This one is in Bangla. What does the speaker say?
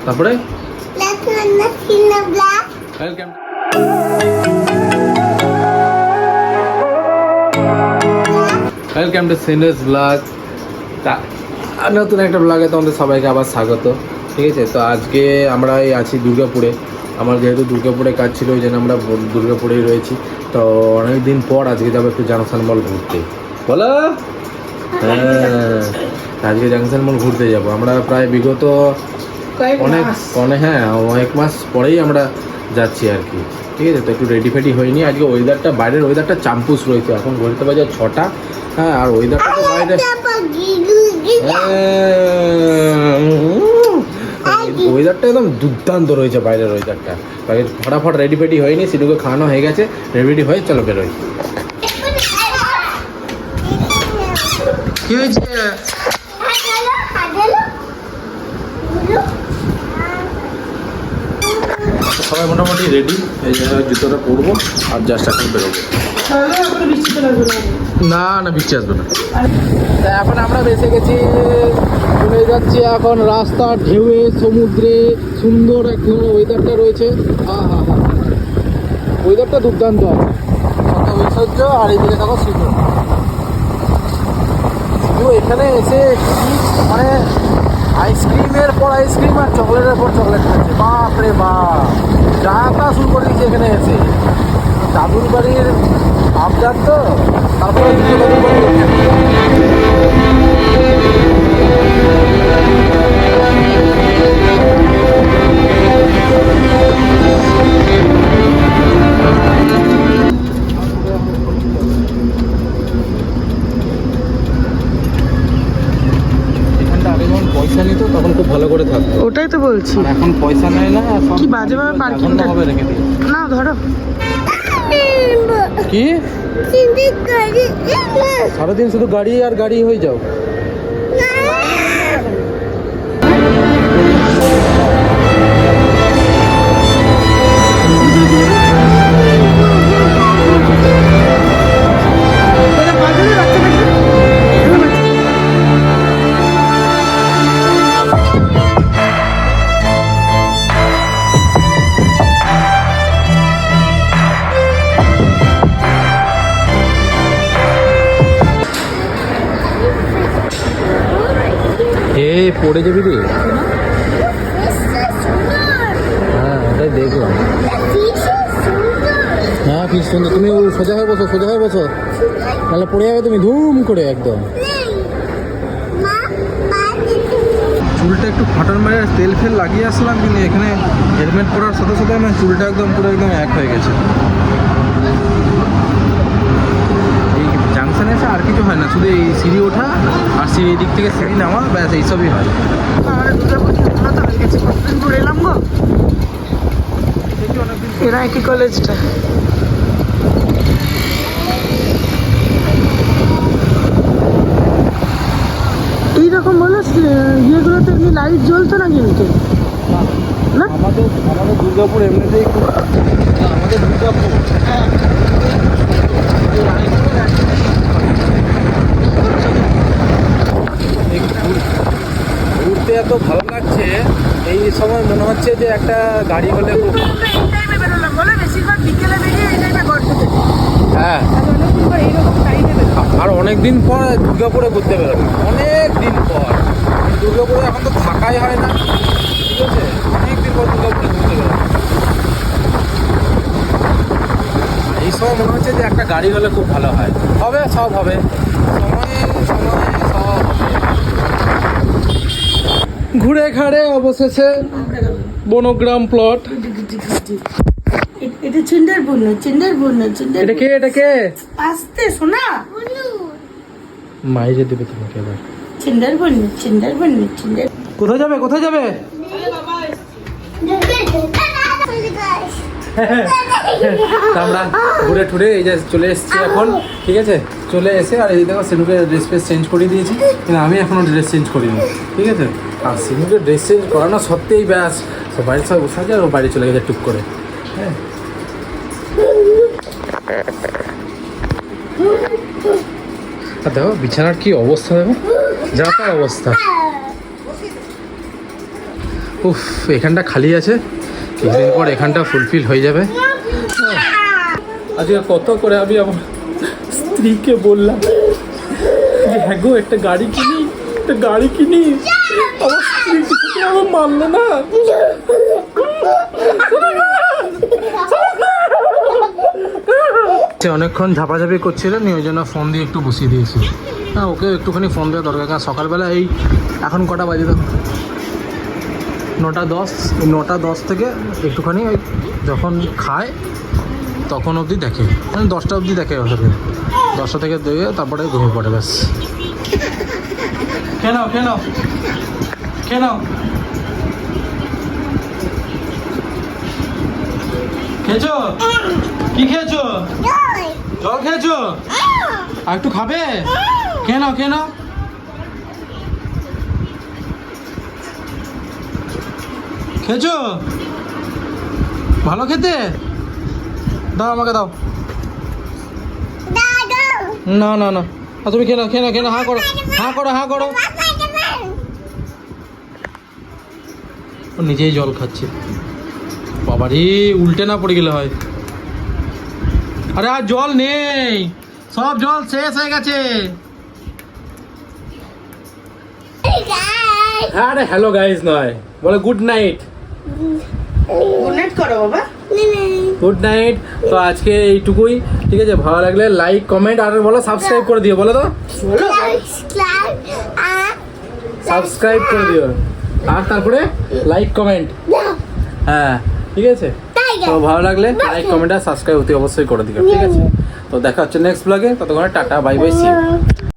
তারপরে ওয়েলকাম টু সিনস ব্লগ। নতুন একটা ব্লগে তোমাদের সবাইকে আবার স্বাগত। ঠিক আছে, তো আজকে আমরা আছি দুর্গাপুরে। আমার যেহেতু দুর্গাপুরে কাজ ছিল ওই জন্য আমরা দুর্গাপুরেই রয়েছি। তো অনেক দিন পর আজকে যাবো একটু জাংশন মল ঘুরতে। বলো হ্যাঁ, আজকে জাংশন মল ঘুরতে যাব আমরা। প্রায় বিগত অনেক মাস পরেই আমরা যাচ্ছি আর কি। ঠিক আছে, তো একটু রেডি ফেডি হয়নি। আজকে ওয়েদারটা, বাইরের ওয়েদারটা চাম্পুস রয়েছে। এখন ঘুরতে বাজে 6টা। হ্যাঁ, আর ওয়েদারটা তো বাইরে ওয়েদারটা একদম দুর্দান্ত রয়েছে বাইরের ওয়েদারটা। ফটাফট রেডি ফেডি হয়নি, সিধুকে খাওয়ানো হয়ে গেছে, রেডি হয়ে চলো বেরোই। কি হয়েছে? সবাই মোটামুটি রেডি। এই জায়গায় জুতোটা পরবো আর জাস্ট এখন বেরোবো। না না, বৃষ্টি আসবে না। এখন আমরা বেঁচে গেছি, চলে যাচ্ছি এখন রাস্তা ঢেউয়ে, সমুদ্রে। সুন্দর একদম ওয়েদারটা রয়েছে। হ্যাঁ হ্যাঁ হ্যাঁ, ওয়েদারটা দুর্দান্ত আছে। ঐশ্বর্য আর এইদিকে থাকো শীত। শুধু এখানে এসে মানে আইসক্রিমের পর আইসক্রিম আর চকলেটের পর চকলেট খাচ্ছে। বাপ রে বাপ, যা তা শুরু করে দিয়েছে এখানে এসে। দাদুর বাড়ির আবদার তো, তারপরে পয়সা নিত তখন খুব ভালো করে থাকতো। ওটাই তো বলছি, এখন পয়সা নেয় না। কি বাজে ভাবে পার্কিংটা হবে রেখে দিয়ে। না ধরো কি সারাদিন শুধু গাড়ি আর গাড়ি হয়ে যাও। পড়ে যাবি রে। হ্যাঁ, ওটাই দেখলাম। হ্যাঁ, কি সুন্দর। তুমি সোজা হয়ে বসো, সোজা হয়ে বসো, তাহলে পড়ে যাবে তুমি ধুম করে একদম। চুলটা একটু ফাটার মারে তেল ফেল লাগিয়ে আসলাম, কিন্তু এখানে হেলমেট পরার সাথে সাথে আমার চুলটা একদম পুরো একদম এক হয়ে গেছে। জাংশনে এসে আর কিছু হয় না, শুধু এই সিঁড়ি ওঠা আর সিঁড়ি দিক থেকে সিঁড়ি নামা, ব্যাস এইসবই হয়। এলাম গো, এরা একই কলেজটা। এইরকম বলো ইয়েগুলোতে এমনি লাইট জ্বলতো না কিন্তু না। আমাদের দুর্গাপুর এমনিতেই খুব, আমাদের দুর্গাপুর ঘুরতে এত ভালো লাগছে। এই সময় মনে হচ্ছে যে একটা গাড়ি হলে খুব। হ্যাঁ, আর অনেকদিন পর দুর্গাপুরে ঘুরতে বেরোবো, অনেক দিন পর। দুর্গাপুরে এখন তো থাকাই হয় না, ঠিক আছে, অনেকদিন পর দুর্গাপুরে ঘুরতে বেরোবো। এই সময় মনে হচ্ছে যে একটা গাড়ি হলে খুব ভালো হয়। হবে, সব হবে, সময়ে সব হবে। ঘুরে ঘাড়ে অবশেষে বনগ্রাম প্লট। এটা চিন্ডারপুর না, চিন্ডারপুর না, এটা কে? এটা কে? আসতে শোনা মাইরে দেবে তোমাকে এবার। চিন্ডারপুর না, চিন্ডারপুর না, চিন্ডার। কোথায় যাবে? কোথায় যাবে? আমরা ঘুরে টুরে এই যে চলে এসেছি এখন। ঠিক আছে, চলে এসে আর এই দেখো সিনুকে ড্রেস ফ্রেস চেঞ্জ করে দিয়েছি, কিন্তু আমি এখনও ড্রেস চেঞ্জ করিনি। ঠিক আছে, আর সিনুকে ড্রেস চেঞ্জ করানো সত্ত্বেই ব্যাস সব বাড়ির সবাই বসে আছে আর ও বাড়ি চলে গেছে টুক করে। হ্যাঁ, আর দেখো বিছানার কি অবস্থা, দেখো যা তা অবস্থা। উফ, এখানটা খালি আছে, কিছুদিন পর এখানটা ফুলফিল হয়ে যাবে। আজকে কত করে আমি আমার স্ত্রীকে বললাম যে হ্যাঁ গো একটা গাড়ি কিনি, একটা গাড়ি কিনি, আমার স্ত্রী কিছুতে আমার মানলো না। সে অনেকক্ষণ ঝাপাঝাপি করছিল, নিয়ে ওই জন্য ফোন দিয়ে একটু বসিয়ে দিয়েছি। হ্যাঁ, ওকে একটুখানি ফোন দেওয়া দরকার, কারণ সকালবেলা এই এখন কটা বাজে তো 9:10, 9:10 থেকে একটুখানি ওই যখন খায় তখন অবধি দেখে, মানে 10টা অবধি দেখে, ওষুধে 10টা থেকে দেখে তারপরে ঘুমিয়ে পড়ে ব্যাস। কেন কেন কেন খেয়েছো? কি খেয়েছো? জল খেয়েছো? আর একটু খাবে? কেন কেন? খেয়েছো? ভালো খেতে? দাও আমাকে দাও। না না না, তুমি খেলো খেলো খেলো, হা করো হা করো হা করো। ও নিজেই জল খাচ্ছে। বাবারে, উল্টে না পড়ে গেলে হয়। আরে আর জল নেই, সব জল শেষ হয়ে গেছে। আরে হ্যালো গাইস নয়, বলে গুড নাইট। গুড নাইট করো বাবা। Good night. তো আজকে এইটুকুই, ঠিক আছে? ভালো লাগলে লাইক কমেন্ট আর বলো সাবস্ক্রাইব করে দিও, বলো তো সাবস্ক্রাইব করে দিও, আর তারপরে লাইক কমেন্ট। হ্যাঁ ঠিক আছে, তো ভালো লাগলে লাইক কমেন্ট আর সাবস্ক্রাইব অতি অবশ্যই করে দিও, ঠিক আছে? তো দেখা হচ্ছে নেক্সট ব্লগে, ততক্ষণে tata bye bye, see you.